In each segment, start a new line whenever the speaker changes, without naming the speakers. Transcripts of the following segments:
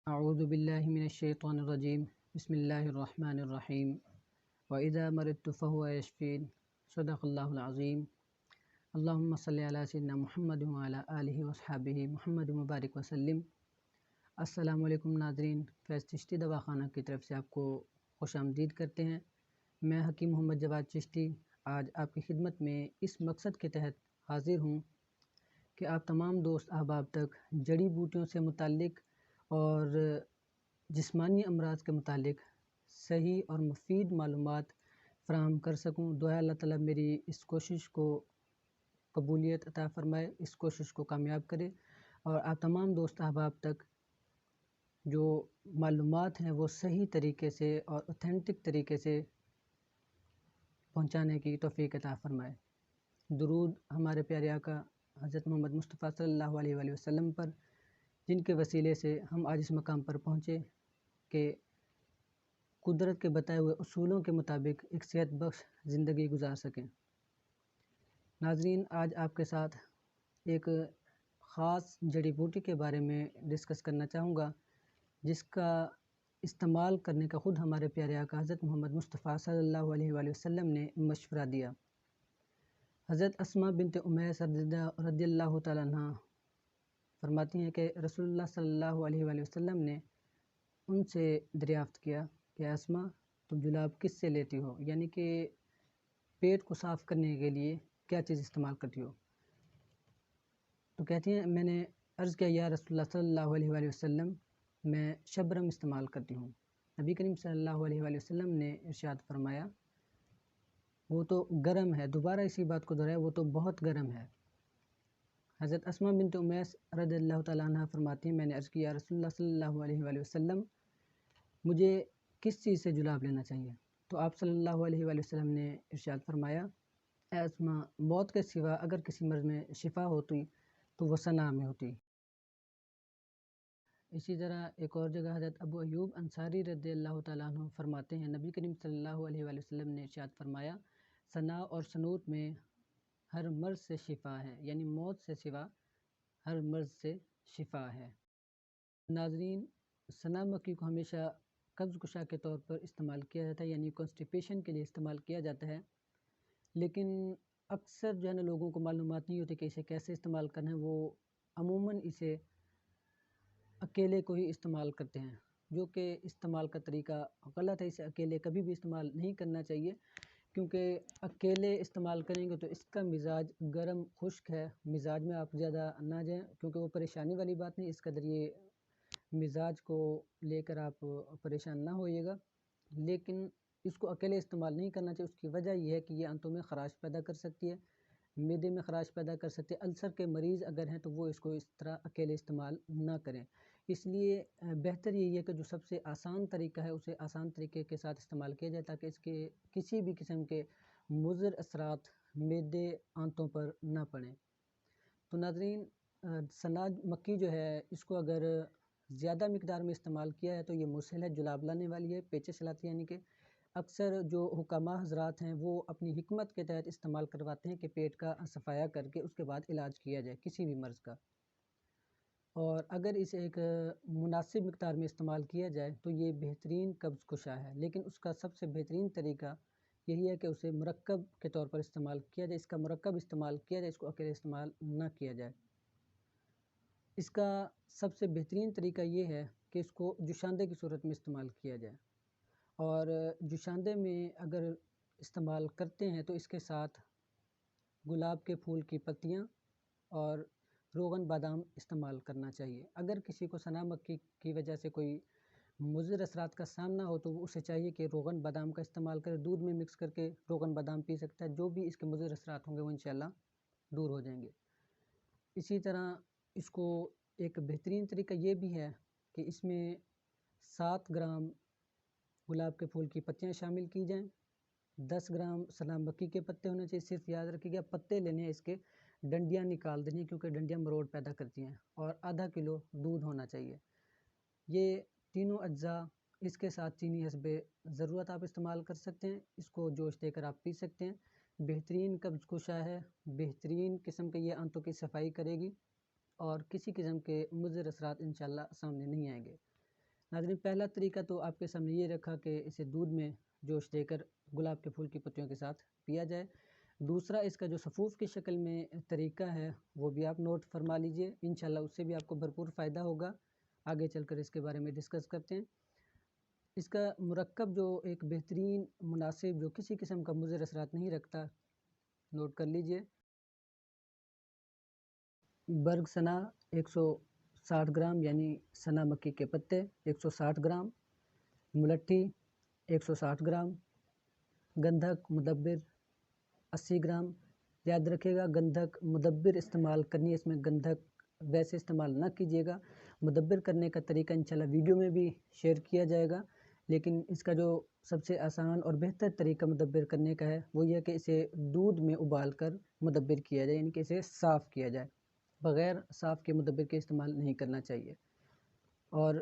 اعوذ باللہ من الشیطان الرجیم بسم اللہ الرحمن الرحیم وَإِذَا مَرِضْتُ فَهُوَ يَشْفِينِ صدق اللہ العظیم اللہم صلی علی سیدنا محمد وعلی آلہ وصحبہ محمد مبارک وسلم۔ السلام علیکم ناظرین، فیض چشتی دواخانہ کی طرف سے آپ کو خوش آمدید کرتے ہیں۔ میں حکیم محمد جواد چشتی آج آپ کی خدمت میں اس مقصد کے تحت حاضر ہوں کہ آپ تمام دوست احباب تک جڑی بوٹیوں سے متعلق اور جسمانی امراض کے متعلق صحیح اور مفید معلومات فراہم کر سکوں۔ دعا اللہ تعالیٰ میری اس کوشش کو قبولیت عطا فرمائے، اس کوشش کو کامیاب کرے اور آپ تمام دوست احباب تک جو معلومات ہیں وہ صحیح طریقے سے اور اوتھینٹک طریقے سے پہنچانے کی توفیق عطا فرمائے۔ درود ہمارے پیارے آقا حضرت محمد مصطفیٰ صلی اللہ علیہ وآلہ وسلم پر، جن کے وسیلے سے ہم آج اس مقام پر پہنچے کہ قدرت کے بتائے ہوئے اصولوں کے مطابق ایک صحت بخش زندگی گزار سکیں۔ ناظرین، آج آپ کے ساتھ ایک خاص جڑی بوٹی کے بارے میں ڈسکس کرنا چاہوں گا، جس کا استعمال کرنے کا خود ہمارے پیارے آقا حضرت محمد مصطفیٰ صلی اللہ علیہ وآلہ وسلم نے مشورہ دیا۔ حضرت اسماء بنت امیس رضی اللہ تعالیٰ عنہ فرماتی ہیں کہ رسول اللہ صلی اللہ علیہ وآلہ وسلم نے ان سے دریافت کیا کہ اسماء، تم جلاب کس سے لیتی ہو، یعنی کہ پیٹ کو صاف کرنے کے لیے کیا چیز استعمال کرتی ہو؟ تو کہتی ہیں میں نے عرض کیا یا رسول اللہ صلی اللہ علیہ وآلہ وسلم، میں شبرم استعمال کرتی ہوں۔ نبی کریم صلی اللہ علیہ وآلہ وسلم نے ارشاد فرمایا وہ تو گرم ہے، دوبارہ اسی بات کو دہرایا، وہ تو بہت گرم ہے۔ حضرت اسماء بنت امیس رضی اللہ تعالیٰ عنہ فرماتی ہیں میں نے عرض کیا رسول اللہ صلی اللہ علیہ وآلہ وسلم، مجھے کس چیز سے جلاب لینا چاہیے؟ تو آپ صلی اللہ علیہ وآلہ وسلم نے ارشاد فرمایا اے اسماء، موت کے سوا اگر کسی مرض میں شفا ہوتی تو وہ ثنا میں ہوتی۔ اسی طرح ایک اور جگہ حضرت ابو ایوب انصاری رضی اللہ تعالیٰ عنہ فرماتے ہیں نبی کریم صلی اللہ علیہ وآلہ وسلم نے ارشاد فرمایا ثنا اور سنوت میں ہر مرض سے شفا ہے، یعنی موت سے سوا ہر مرض سے شفا ہے۔ ناظرین، ثنا مکھی کو ہمیشہ قبض کشا کے طور پر استعمال کیا جاتا ہے، یعنی کانسٹیپیشن کے لیے استعمال کیا جاتا ہے، لیکن اکثر جو ہے نا لوگوں کو معلومات نہیں ہوتی کہ اسے کیسے استعمال کرنا ہے۔ وہ عموماً اسے اکیلے کو ہی استعمال کرتے ہیں، جو کہ استعمال کا طریقہ غلط ہے۔ اسے اکیلے کبھی بھی استعمال نہیں کرنا چاہیے، کیونکہ اکیلے استعمال کریں گے تو اس کا مزاج گرم خشک ہے، مزاج میں آپ زیادہ نہ جائیں، کیونکہ وہ پریشانی والی بات نہیں، اس قدر یہ مزاج کو لے کر آپ پریشان نہ ہوئیے گا، لیکن اس کو اکیلے استعمال نہیں کرنا چاہیے۔ اس کی وجہ یہ ہے کہ یہ انتوں میں خراش پیدا کر سکتی ہے، معدے میں خراش پیدا کر سکتی ہے۔ السر کے مریض اگر ہیں تو وہ اس کو اس طرح اکیلے استعمال نہ کریں۔ اس لیے بہتر یہی ہے کہ جو سب سے آسان طریقہ ہے اسے آسان طریقے کے ساتھ استعمال کیا جائے، تاکہ اس کے کسی بھی قسم کے مضر اثرات معدے آنتوں پر نہ پڑیں۔ تو ناظرین، ثنا مکھی جو ہے اس کو اگر زیادہ مقدار میں استعمال کیا ہے تو یہ مسہل ہے، جلاب لانے والی ہے، پیچے چلاتی ہے، یعنی کہ اکثر جو حکامہ حضرات ہیں وہ اپنی حکمت کے تحت استعمال کرواتے ہیں کہ پیٹ کا صفایا کر کے اس کے بعد علاج کیا جائے کسی بھی مرض کا، اور اگر اسے ایک مناسب مقدار میں استعمال کیا جائے تو یہ بہترین قبض کشا ہے۔ لیکن اس کا سب سے بہترین طریقہ یہی ہے کہ اسے مرکب کے طور پر استعمال کیا جائے، اس کا مرکب استعمال کیا جائے، اس کو اکیلے استعمال نہ کیا جائے۔ اس کا سب سے بہترین طریقہ یہ ہے کہ اس کو جوشاندے کی صورت میں استعمال کیا جائے، اور جوشاندے میں اگر استعمال کرتے ہیں تو اس کے ساتھ گلاب کے پھول کی پتیاں اور روغن بادام استعمال کرنا چاہیے۔ اگر کسی کو ثنا مکھی کی وجہ سے کوئی مضر اثرات کا سامنا ہو تو اسے چاہیے کہ روغن بادام کا استعمال کرے، دودھ میں مکس کر کے روغن بادام پی سکتا ہے، جو بھی اس کے مضر اثرات ہوں گے وہ انشاءاللہ دور ہو جائیں گے۔ اسی طرح اس کو ایک بہترین طریقہ یہ بھی ہے کہ اس میں 7 گرام گلاب کے پھول کی پتیاں شامل کی جائیں، 10 گرام ثنا مکھی کے پتے ہونے چاہیے، صرف یاد رکھیے گا پتے لینے ہیں، اس کے ڈنڈیاں نکال دینی کیونکہ ڈنڈیاں مروڑ پیدا کرتی ہیں، اور آدھا کلو دودھ ہونا چاہیے۔ یہ تینوں اجزاء، اس کے ساتھ چینی حسب ضرورت آپ استعمال کر سکتے ہیں، اس کو جوش دے کر آپ پی سکتے ہیں۔ بہترین قبض کشا ہے، بہترین قسم کے یہ آنتوں کی صفائی کرے گی، اور کسی قسم کے مضر اثرات انشاءاللہ سامنے نہیں آئیں گے۔ ناظرین پہلا طریقہ تو آپ کے سامنے یہ رکھا کہ اسے دودھ میں جوش دے کر گلاب کے پھول کی پتیوں کے ساتھ پیا جائے۔ دوسرا اس کا جو صفوف کی شکل میں طریقہ ہے وہ بھی آپ نوٹ فرما لیجئے، انشاءاللہ اس سے بھی آپ کو بھرپور فائدہ ہوگا۔ آگے چل کر اس کے بارے میں ڈسکس کرتے ہیں۔ اس کا مرکب جو ایک بہترین مناسب جو کسی قسم کا مضر اثرات نہیں رکھتا، نوٹ کر لیجئے۔ برگ سنا 160 گرام یعنی سنا مکی کے پتے 160 گرام، ملٹھی 160 گرام، گندھک مدبر 80 گرام۔ یاد رکھے گا گندھک مدبر استعمال کرنی ہے، اس میں گندھک ویسے استعمال نہ کیجیے گا۔ مدبر کرنے کا طریقہ انشاءاللہ ویڈیو میں بھی شیئر کیا جائے گا، لیکن اس کا جو سب سے آسان اور بہتر طریقہ مدبر کرنے کا ہے وہ یہ ہے کہ اسے دودھ میں ابال کر مدبر کیا جائے، یعنی کہ اسے صاف کیا جائے، بغیر صاف کے مدبر کے استعمال نہیں کرنا چاہیے۔ اور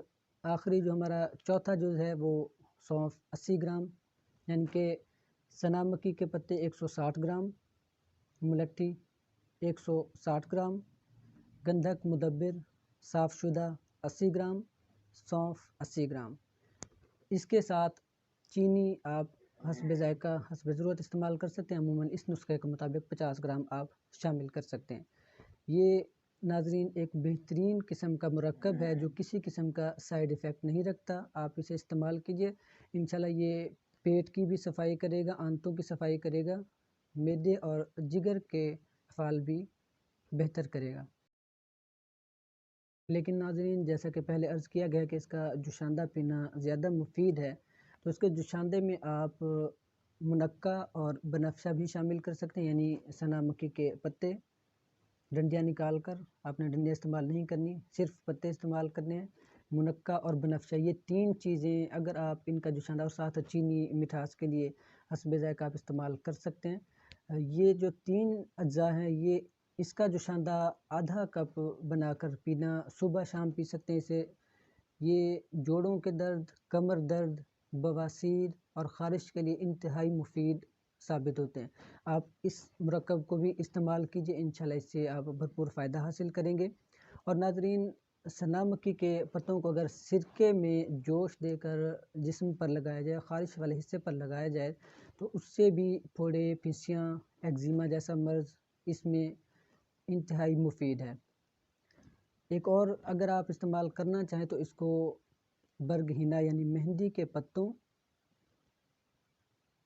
آخری جو ہمارا چوتھا جز ہے وہ سونف 80 گرام، یعنی کہ سنا مکی کے پتے 160 گرام، ملٹھی 160 گرام، گندھک مدبر صاف شدہ 80 گرام، سونف 80 گرام۔ اس کے ساتھ چینی آپ حسب ذائقہ حسب ضرورت استعمال کر سکتے ہیں، عموماً اس نسخے کے مطابق 50 گرام آپ شامل کر سکتے ہیں۔ یہ ناظرین ایک بہترین قسم کا مرکب ہے جو کسی قسم کا سائیڈ ایفیکٹ نہیں رکھتا، آپ اسے استعمال کیجئے، انشاءاللہ یہ پیٹ کی بھی صفائی کرے گا، آنتوں کی صفائی کرے گا، معدے اور جگر کے افعال بھی بہتر کرے گا۔ لیکن ناظرین جیسا کہ پہلے عرض کیا گیا کہ اس کا جوشاندہ پینا زیادہ مفید ہے، تو اس کے جوشاندے میں آپ منقع اور بنفشہ بھی شامل کر سکتے ہیں، یعنی سنا مکی کے پتے ڈنڈیاں نکال کر، آپ نے ڈنڈیاں استعمال نہیں کرنی، صرف پتے استعمال کرنے ہیں۔ منقع اور بنفشہ یہ تین چیزیں اگر آپ ان کا جوشاندہ اور ساتھ چینی مٹھاس کے لیے حسب ذائقہ آپ استعمال کر سکتے ہیں۔ یہ جو تین اجزاء ہیں یہ اس کا جوشاندہ آدھا کپ بنا کر پینا، صبح شام پی سکتے ہیں اسے۔ یہ جوڑوں کے درد، کمر درد، بواسیر اور خارش کے لیے انتہائی مفید ثابت ہوتے ہیں۔ آپ اس مرکب کو بھی استعمال کیجئے، انشاءاللہ اس سے آپ بھرپور فائدہ حاصل کریں گے۔ اور ناظرین سنا مکی کے پتوں کو اگر سرکے میں جوش دے کر جسم پر لگایا جائے، خارش والے حصے پر لگایا جائے تو اس سے بھی پھوڑے، پھنسیاں، ایگزیما جیسا مرض اس میں انتہائی مفید ہے۔ ایک اور اگر آپ استعمال کرنا چاہیں تو اس کو برگ ہینا یعنی مہندی کے پتوں،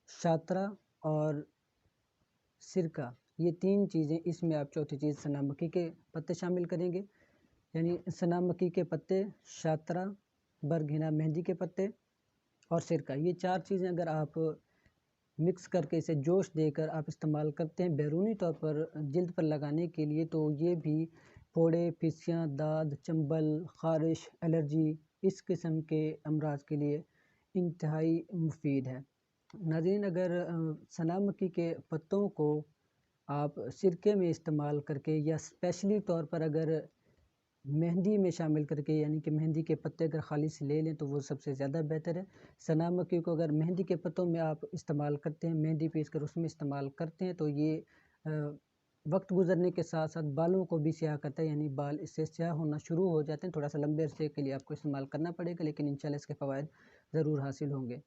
شاترہ اور سرکہ، یہ تین چیزیں، اس میں آپ چوتھی چیز سنا مکی کے پتے شامل کریں گے، یعنی سنا مکی کے پتے، شاترہ، برگ ہینا مہندی کے پتے اور سرکہ، یہ چار چیزیں اگر آپ مکس کر کے اسے جوش دے کر آپ استعمال کرتے ہیں بیرونی طور پر جلد پر لگانے کے لیے، تو یہ بھی پھوڑے، پھنسیاں، داد، چنبل، خارش، الرجی اس قسم کے امراض کے لیے انتہائی مفید ہے۔ ناظرین اگر سنا مکی کے پتوں کو آپ سرکے میں استعمال کر کے یا اسپیشلی طور پر اگر مہندی میں شامل کر کے، یعنی کہ مہندی کے پتے اگر خالص لے لیں تو وہ سب سے زیادہ بہتر ہے۔ سنا مکی کو اگر مہندی کے پتوں میں آپ استعمال کرتے ہیں، مہندی پیس کر اس میں استعمال کرتے ہیں تو یہ وقت گزرنے کے ساتھ ساتھ بالوں کو بھی سیاہ کرتا ہے، یعنی بال اس سے سیاہ ہونا شروع ہو جاتے ہیں۔ تھوڑا سا لمبے عرصے کے لیے آپ کو استعمال کرنا پڑے گا، لیکن انشاءاللہ اس کے فوائد ضرور حاصل ہوں گے۔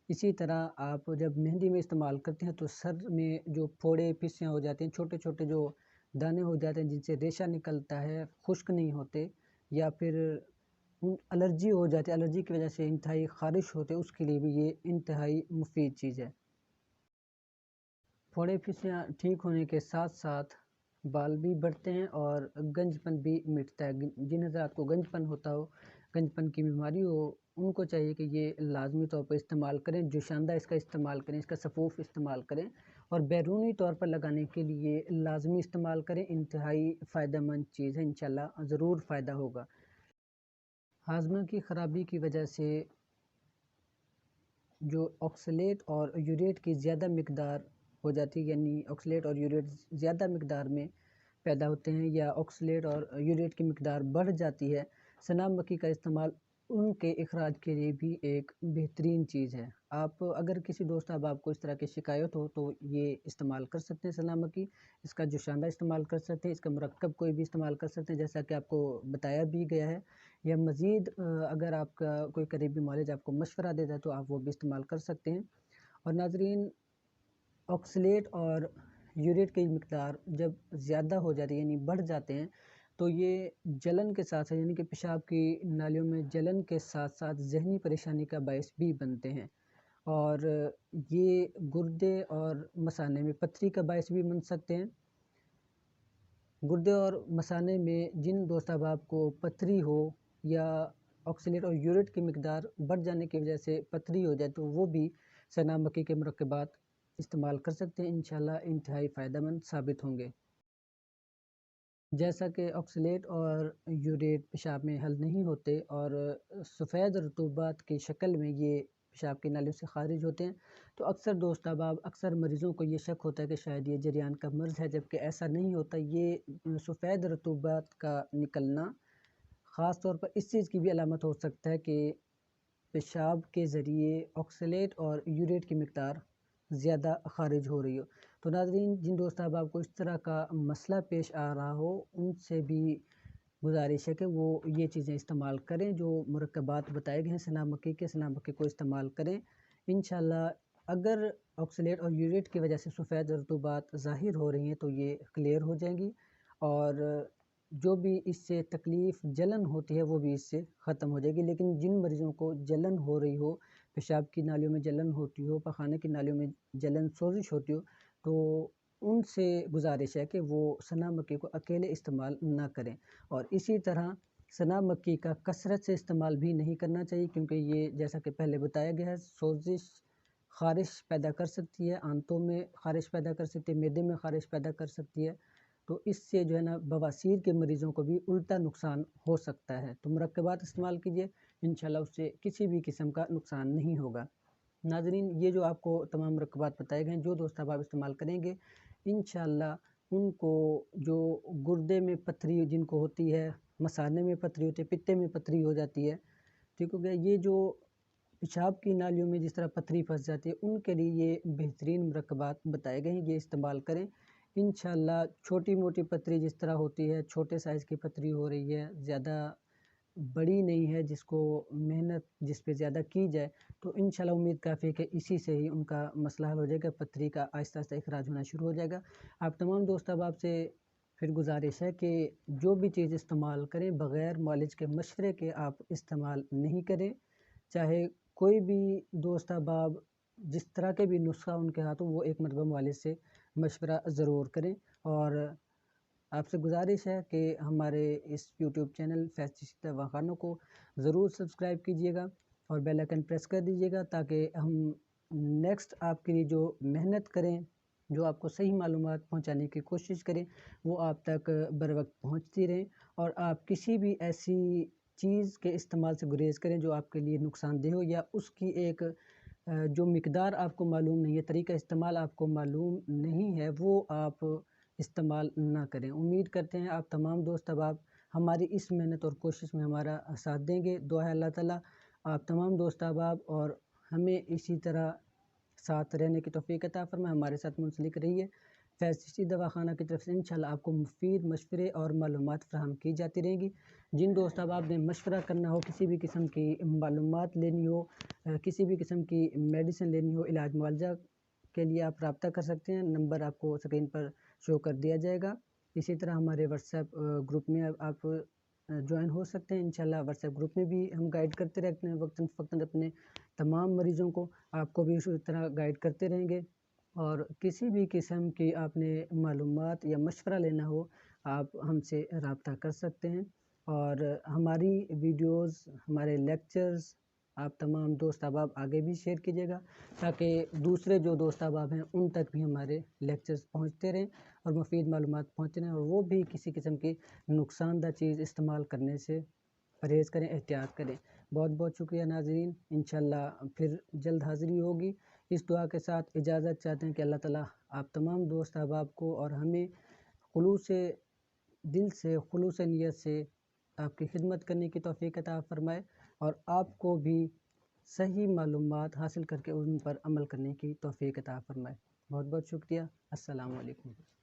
اسی طرح آپ جب مہندی میں استعمال کرتے ہیں تو سر میں جو پھوڑے، پھنسیاں ہو جاتے ہیں، چھوٹے چھوٹے جو دانے ہو جاتے ہیں جن سے ریشہ نکلتا ہے، خشک نہیں ہوتے، یا پھر الرجی ہو جاتی ہے، الرجی کی وجہ سے انتہائی خارش ہوتے، اس کے لیے بھی یہ انتہائی مفید چیز ہے۔ پھوڑے پھنسیاں ٹھیک ہونے کے ساتھ ساتھ بال بھی بڑھتے ہیں اور گنج پن بھی مٹتا ہے۔ جن حضرات کو گنج پن ہوتا ہو، گنج پن کی بیماری ہو، ان کو چاہیے کہ یہ لازمی طور پر استعمال کریں، جوشاندہ اس کا استعمال کریں، اس کا صفوف استعمال کریں، اور بیرونی طور پر لگانے کے لیے لازمی استعمال کریں، انتہائی فائدہ مند چیز ہے، انشاءاللہ ضرور فائدہ ہوگا۔ ہاضمہ کی خرابی کی وجہ سے جو آکسلیٹ اور یوریٹ کی زیادہ مقدار ہو جاتی ہے، یعنی آکسلیٹ اور یوریٹ زیادہ مقدار میں پیدا ہوتے ہیں یا آکسلیٹ اور یوریٹ کی مقدار بڑھ جاتی ہے، سنا مکی کا استعمال ان کے اخراج کے لیے بھی ایک بہترین چیز ہے۔ آپ اگر کسی دوست احباب کو اس طرح کی شکایت ہو تو یہ استعمال کر سکتے ہیں سنا مکی، اس کا جوشاندہ استعمال کر سکتے ہیں، اس کا مرکب کوئی بھی استعمال کر سکتے ہیں جیسا کہ آپ کو بتایا بھی گیا ہے، یا مزید اگر آپ کا کوئی قریبی معالج آپ کو مشورہ دیتا ہے تو آپ وہ بھی استعمال کر سکتے ہیں۔ اور ناظرین، آکسلیٹ اور یوریٹ کی مقدار جب زیادہ ہو جاتی ہے یعنی بڑھ جاتے ہیں تو یہ جلن کے ساتھ یعنی کہ پیشاب کی نالیوں میں جلن کے ساتھ ساتھ ذہنی پریشانی کا باعث بھی بنتے ہیں، اور یہ گردے اور مثانے میں پتھری کا باعث بھی بن سکتے ہیں۔ گردے اور مثانے میں جن دوست احباب کو پتھری ہو یا آکسلیٹ اور یوریٹ کی مقدار بڑھ جانے کی وجہ سے پتھری ہو جائے تو وہ بھی سنا مکی کے مرکبات استعمال کر سکتے ہیں، انشاءاللہ انتہائی فائدہ مند ثابت ہوں گے۔ جیسا کہ آکسلیٹ اور یوریٹ پیشاب میں حل نہیں ہوتے اور سفید رطوبات کی شکل میں یہ پیشاب کی نالیوں سے خارج ہوتے ہیں، تو اکثر دوست احباب، اکثر مریضوں کو یہ شک ہوتا ہے کہ شاید یہ جریان کا مرض ہے، جبکہ ایسا نہیں ہوتا۔ یہ سفید رطوبات کا نکلنا خاص طور پر اس چیز کی بھی علامت ہو سکتا ہے کہ پیشاب کے ذریعے آکسلیٹ اور یوریٹ کی مقدار زیادہ خارج ہو رہی ہو۔ تو ناظرین، جن دوست احباب کو اس طرح کا مسئلہ پیش آ رہا ہو ان سے بھی گزارش ہے کہ وہ یہ چیزیں استعمال کریں جو مرکبات بتائے گئے ہیں سنا مکی کے، سنا مکی کو استعمال کریں انشاءاللہ۔ اگر آکسلیٹ اور یوریٹ کی وجہ سے سفید رطوبات ظاہر ہو رہی ہیں تو یہ کلیئر ہو جائیں گی، اور جو بھی اس سے تکلیف جلن ہوتی ہے وہ بھی اس سے ختم ہو جائے گی۔ لیکن جن مریضوں کو جلن ہو رہی ہو، پیشاب کی نالیوں میں جلن ہوتی ہو، پخانے کی نالیوں میں جلن سوزش ہوتی ہو، تو ان سے گزارش ہے کہ وہ سنا مکی کو اکیلے استعمال نہ کریں، اور اسی طرح سنا مکی کا کثرت سے استعمال بھی نہیں کرنا چاہیے، کیونکہ یہ جیسا کہ پہلے بتایا گیا ہے سوزش، خارش پیدا کر سکتی ہے، آنتوں میں خارش پیدا کر سکتی ہے، معدے میں خارش پیدا کر سکتی ہے، تو اس سے جو ہے نا بواسیر کے مریضوں کو بھی الٹا نقصان ہو سکتا ہے۔ تو مرکبات استعمال کیجئے، انشاءاللہ اس سے کسی بھی قسم کا نقصان نہیں ہوگا۔ ناظرین، یہ جو آپ کو تمام مرکبات بتائے گئے ہیں، جو دوست احباب استعمال کریں گے انشاءاللہ ان کو جو گردے میں پتھری جن کو ہوتی ہے، مثانے میں پتھری ہوتی ہے، پتے میں پتھری ہو جاتی ہے، ٹھیک ہو گیا، یہ جو پیشاب کی نالیوں میں جس طرح پتھری پھنس جاتی ہے ان کے لیے یہ بہترین مرکبات بتائے گئے ہیں، یہ استعمال کریں انشاءاللہ۔ چھوٹی موٹی پتھری جس طرح ہوتی ہے، چھوٹے سائز کی پتھری ہو رہی ہے، زیادہ بڑی نہیں ہے جس کو محنت جس پہ زیادہ کی جائے، تو انشاءاللہ امید کافی ہے کہ اسی سے ہی ان کا مسئلہ حل ہو جائے گا، پتھری کا آہستہ آہستہ اخراج ہونا شروع ہو جائے گا۔ آپ تمام دوست احباب سے پھر گزارش ہے کہ جو بھی چیز استعمال کریں بغیر معالج کے مشورے کے آپ استعمال نہیں کریں، چاہے کوئی بھی دوست احباب جس طرح کے بھی نسخہ ان کے ہاتھوں، وہ ایک مرتبہ معالج سے مشورہ ضرور کریں۔ اور آپ سے گزارش ہے کہ ہمارے اس یوٹیوب چینل فیض چشتی دواخانوں کو ضرور سبسکرائب کیجئے گا اور بیل آئیکن پریس کر دیجئے گا، تاکہ ہم نیکسٹ آپ کے لیے جو محنت کریں، جو آپ کو صحیح معلومات پہنچانے کی کوشش کریں، وہ آپ تک بر وقت پہنچتی رہیں، اور آپ کسی بھی ایسی چیز کے استعمال سے گریز کریں جو آپ کے لیے نقصان دہ ہو، یا اس کی ایک جو مقدار آپ کو معلوم نہیں ہے، طریقہ استعمال آپ کو معلوم نہیں ہے، وہ آپ استعمال نہ کریں۔ امید کرتے ہیں آپ تمام دوست احباب ہماری اس محنت اور کوشش میں ہمارا ساتھ دیں گے۔ دعا ہے اللہ تعالیٰ آپ تمام دوست احباب اور ہمیں اسی طرح ساتھ رہنے کی توفیق عطا فرمائے، ہمارے ساتھ منسلک رہیے۔ فیض چشتی دواخانہ کی طرف سے انشاءاللہ آپ کو مفید مشورے اور معلومات فراہم کی جاتی رہیں گی۔ جن دوست احباب نے مشورہ کرنا ہو، کسی بھی قسم کی معلومات لینی ہو، کسی بھی قسم کی میڈیسن لینی ہو، علاج معالجہ کے لیے آپ رابطہ کر سکتے ہیں، نمبر آپ کو اسکرین پر شو کر دیا جائے گا۔ اسی طرح ہمارے واٹس ایپ گروپ میں آپ جوائن ہو سکتے ہیں، انشاءاللہ واٹس ایپ گروپ میں بھی ہم گائیڈ کرتے رہتے ہیں وقتاً فوقتاً اپنے تمام مریضوں کو، آپ کو بھی اسی طرح گائیڈ کرتے رہیں گے۔ اور کسی بھی قسم کی آپ نے معلومات یا مشورہ لینا ہو آپ ہم سے رابطہ کر سکتے ہیں، اور ہماری ویڈیوز، ہمارے لیکچرز آپ تمام دوست احباب آگے بھی شیئر کیجیے گا، تاکہ دوسرے جو دوست احباب ہیں ان تک بھی ہمارے لیکچرز پہنچتے رہیں اور مفید معلومات پہنچتے رہیں، اور وہ بھی کسی قسم کی نقصان دہ چیز استعمال کرنے سے پرہیز کریں، احتیاط کریں۔ بہت بہت شکریہ ناظرین، انشاءاللہ پھر جلد حاضری ہوگی۔ اس دعا کے ساتھ اجازت چاہتے ہیں کہ اللہ تعالیٰ آپ تمام دوست احباب کو اور ہمیں خلوص دل سے، خلوص نیت سے آپ کی خدمت کرنے کی توفیق عطا فرمائے، اور آپ کو بھی صحیح معلومات حاصل کر کے ان پر عمل کرنے کی توفیق عطا فرمائے۔ بہت بہت شکریہ۔ السلام علیکم۔